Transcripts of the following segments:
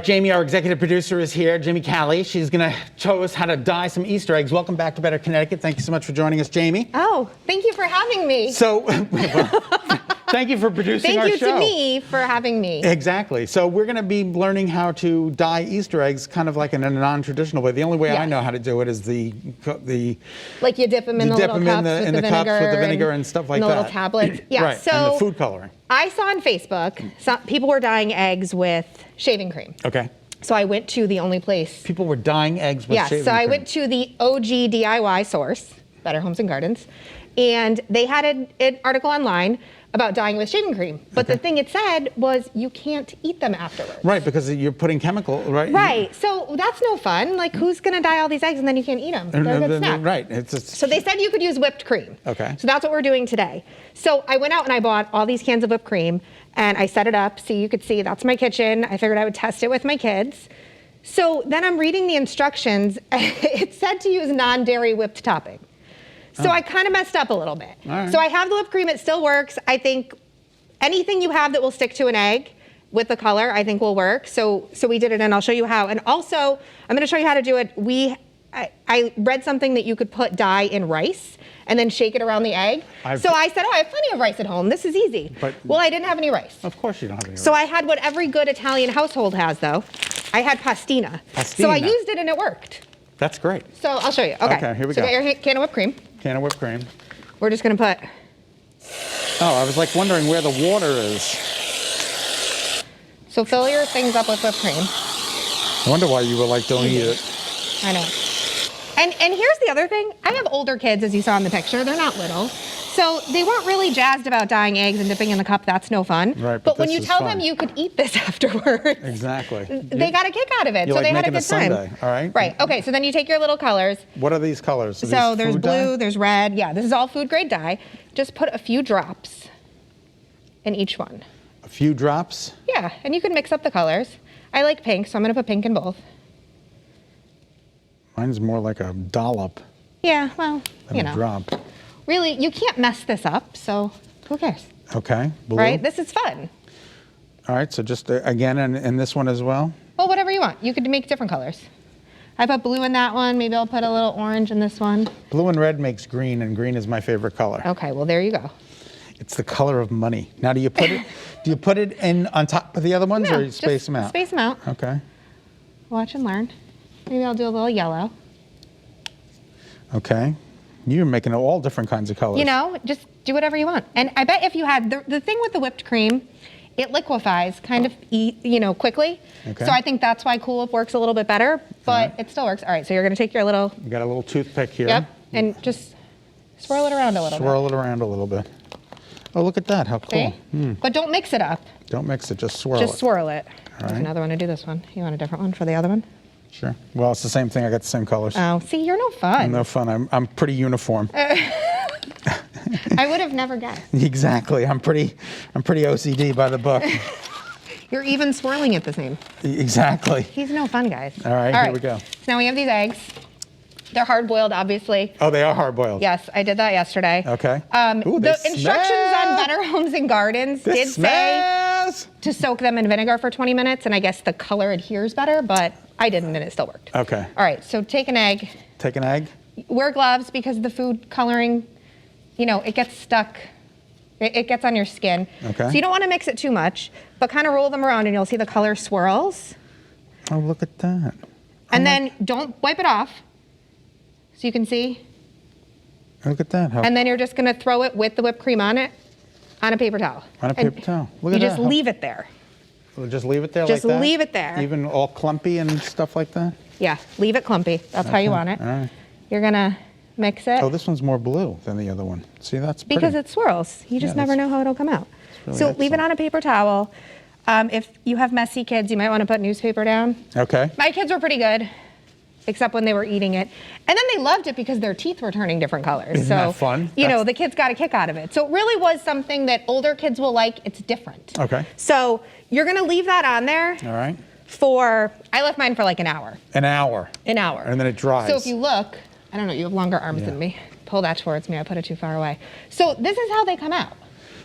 Jamie, our executive producer, is here. Jamie Calli. She's going to show us how to dye some Easter eggs. Welcome back to Better Connecticut. Thank you so much for joining us, Jamie. Oh, thank you for having me. So, thank you for producing our show. Thank you to me for having me. Exactly. So we're going to be learning how to dye Easter eggs kind of like in a non-traditional way. The only way I know how to do it is the like you dip them in the little cups in the cups with the vinegar and stuff like that. that. The little tablets. Yeah. Right. So and the food coloring. I saw on Facebook some people were dyeing eggs with shaving cream. Okay. So I went to the only place. People were dyeing eggs with shaving cream. So I went to the OG DIY source, Better Homes and Gardens, and they had an article online about dyeing with shaving cream. But the thing it said was you can't eat them afterwards. Right, because you're putting chemical, right? Right, so that's no fun. Like, who's gonna dye all these eggs and then you can't eat them? They're a good snack. Right. So they said you could use whipped cream. Okay. So that's what we're doing today. So I went out and I bought all these cans of whipped cream and I set it up so you could see that's my kitchen. I figured I would test it with my kids. So then I'm reading the instructions. It said to use non-dairy whipped topping. So I kind of messed up a little bit. Right. So I have the whipped cream, it still works. I think anything you have that will stick to an egg with the color, I think will work. So we did it and I'll show you how. And also, I'm gonna show you how to do it. I read something that you could put dye in rice and then shake it around the egg. So I said, I have plenty of rice at home. This is easy. Well, I didn't have any rice. Of course you don't have any rice. So I had what every good Italian household has though. I had pastina. So I used it and it worked. That's great. So I'll show you. Okay, here we go. go. So get your can of whipped cream. Can of whipped cream. We're just gonna put. Oh, I was like wondering where the water is. So fill your things up with whipped cream. I wonder why you were like, don't eat it. I know. And here's the other thing. I have older kids, as you saw in the picture. They're not little. So they weren't really jazzed about dyeing eggs and dipping in the cup. That's no fun. Right, but when you tell them you could eat this afterwards. Exactly. They got a kick out of it. So they had a good time. Sundae, all right? Right. Okay, so then you take your little colors. What are these colors? So there's blue, there's red. Yeah, this is all food grade dye. Just put a few drops in each one. A few drops? Yeah, and you can mix up the colors. I like pink, so I'm gonna put pink in both. Mine's more like a dollop. Yeah, well, you know. A drop. Really, you can't mess this up, so who cares? Okay. Blue. Right? This is fun. All right, so just again in this one as well? Well, whatever you want. You could make different colors. I put blue in that one. Maybe I'll put a little orange in this one. Blue and red makes green, and green is my favorite color. Okay, well, there you go. It's the color of money. Now, do you put it in on top of the other ones, or you space them out? Space them out. Okay. Watch and learn. Maybe I'll do a little yellow. Okay. You're making all different kinds of colors. You know, just do whatever you want. And I bet if you had, the thing with the whipped cream, it liquefies kind of, quickly. Okay. So I think that's why Cool Whip works a little bit better, but it still works. All right, so you're gonna take your little. You got a little toothpick here. Yep, and just swirl it around a little bit. Swirl it around a little bit. Oh, look at that, how cool. But don't mix it up. Don't mix it, just swirl it. Just swirl it. All There's right. another one to do this one. You want a different one for the other one? Sure. Well, it's the same thing. I got the same colors. Oh, see, you're no fun. No fun. I'm pretty uniform. I would have never guessed. Exactly. I'm pretty OCD by the book. You're even swirling it the same. Exactly. He's no fun, guys. All right, here we go. So now we have these eggs. They're hard-boiled, obviously. Oh, they are hard-boiled? Yes, I did that yesterday. Okay. Ooh, the instructions on Better Homes and Gardens did say to soak them in vinegar for 20 minutes, and I guess the color adheres better, but I didn't, and it still worked. Okay. All right, so take an egg. Take an egg? Wear gloves because the food coloring, it gets stuck. It gets on your skin. Okay. So you don't want to mix it too much, but kind of roll them around, and you'll see the color swirls. Oh, look at that. And then don't wipe it off. So you can see. Look at that. And then you're just going to throw it with the whipped cream on it on a paper towel. On a paper towel. Look at that. You just leave it there. We'll just leave it there just like that? Just leave it there. Even all clumpy and stuff like that? Yeah, leave it clumpy. That's how you want it. All right. You're going to mix it. Oh, this one's more blue than the other one. See, that's pretty. Because it swirls. You just never know how it'll come out. Really so leave it on a paper towel. If you have messy kids, you might want to put newspaper down. Okay. My kids were pretty good, except when they were eating it. And then they loved it because their teeth were turning different colors. Isn't that fun? The kids got a kick out of it. So it really was something that older kids will like. It's different. Okay. So you're going to leave that on there. All right. I left mine for like an hour. An hour? An hour. And then it dries. So if you look, I don't know, you have longer arms than me. Pull that towards me. I put it too far away. So this is how they come out.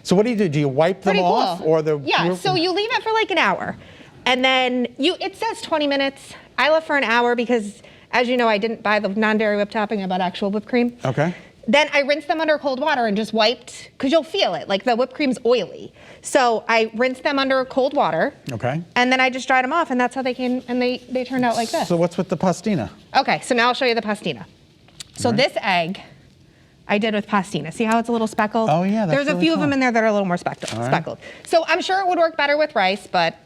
So what do you do? Do you wipe them off? Cool. Or Yeah, so you leave it for like an hour. And then it says 20 minutes. I left for an hour because, as you know, I didn't buy the non-dairy whipped topping. I bought actual whipped cream. Okay. Then I rinsed them under cold water and just wiped, because you'll feel it, like the whipped cream's oily. So I rinsed them under cold water. Okay. And then I just dried them off, and that's how they came, and they turned out like this. So what's with the pastina? Okay, so now I'll show you the pastina. So this egg I did with pastina. See how it's a little speckled? Oh yeah, that's There's a really few of cool. them in there that are a little more speckled. So I'm sure it would work better with rice, but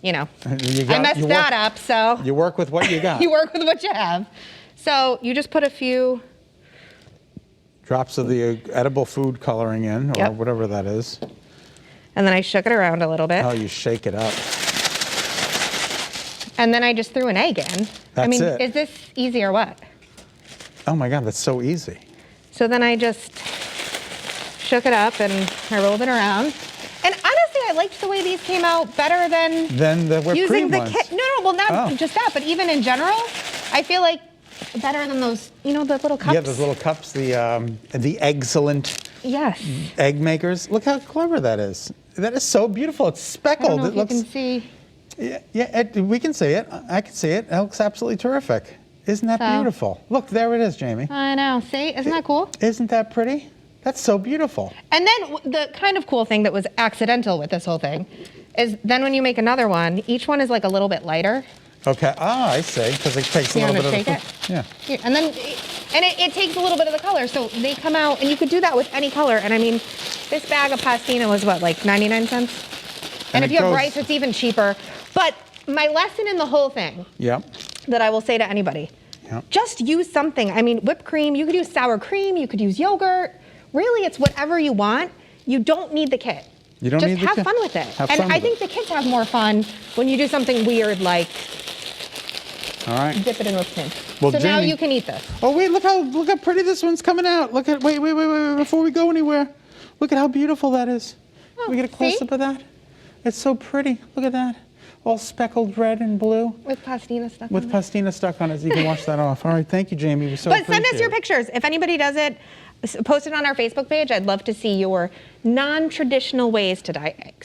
you know, I messed that up, so. You work with what you got. You work with what you have. So you just put a few drops of the edible food coloring in, or whatever that is. And then I shook it around a little bit. Oh, you shake it up. And then I just threw an egg in. I mean, is this easy or what? Oh my God, that's so easy. So then I just shook it up and I rolled it around. And honestly, I liked the way these came out better than the whipped using cream the ones. kit. No, well, not just that, but even in general, I feel like better than those, you know, the little cups. Yeah, those little cups, the excellent egg makers. Look how clever that is. That is so beautiful. It's speckled. I don't know if it looks. you can see. Yeah, we can see it. I can see it. It looks absolutely terrific. Isn't that beautiful? Look, there it is, Jamie. I know. See, isn't that cool? Isn't that pretty? That's so beautiful. And then the kind of cool thing that was accidental with this whole thing is then when you make another one, each one is like a little bit lighter. Okay. Ah, I see. Because it takes a little bit of the food. Yeah. Here, and then it takes a little bit of the color, so they come out, and you could do that with any color. And I mean, this bag of pastina was what, like 99 cents? And if you have rice, it's even cheaper. But my lesson in the whole thing that I will say to anybody, just use something. I mean, whipped cream, you could use sour cream, you could use yogurt. Really, it's whatever you want. You don't need the kit. You don't need the kit. Just have fun with it. Have and fun I with think the kids have more fun when you do something weird like dip it in whipped cream. Well, so now Jamie, you can eat this. Oh wait, look how pretty this one's coming out. Look at wait before we go anywhere. Look at how beautiful that is. Oh, we get a close up of that. It's so pretty. Look at that. All speckled red and blue. With pastina stuck on it. With pastina stuck on it, so you can wash that off. All right, thank you, Jamie. We so But send us appreciate your it. pictures. If anybody does it, post it on our Facebook page. I'd love to see your non-traditional ways to dye eggs.